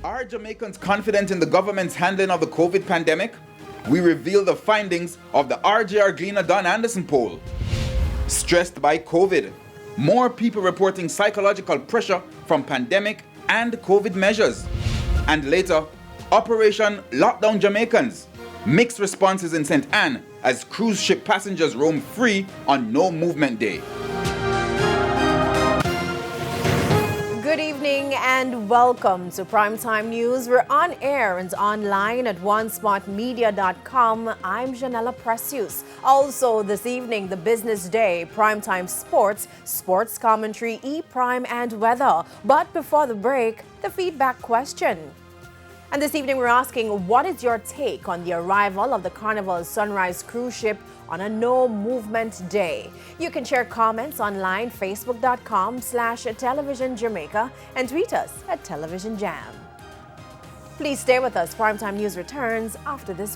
Are Jamaicans confident in the government's handling of the COVID pandemic? We reveal the findings of the RJR Gleaner Don Anderson poll. Stressed by COVID. More people reporting psychological pressure from pandemic and COVID measures. And later, Operation Lockdown Jamaicans. Mixed responses in St. Anne as cruise ship passengers roam free on No Movement Day. Good evening and welcome to Primetime News. We're on air and online at onespotmedia.com. I'm Janella Precious. Also this evening, the business day, Primetime Sports, sports commentary, E-Prime and weather. But before the break, the feedback question. And this evening we're asking, what is your take on the arrival of the Carnival Sunrise cruise ship on a no movement day? You can share comments online, facebook.com/television Jamaica and tweet us at Television Jam. Please stay with us. Primetime News returns after this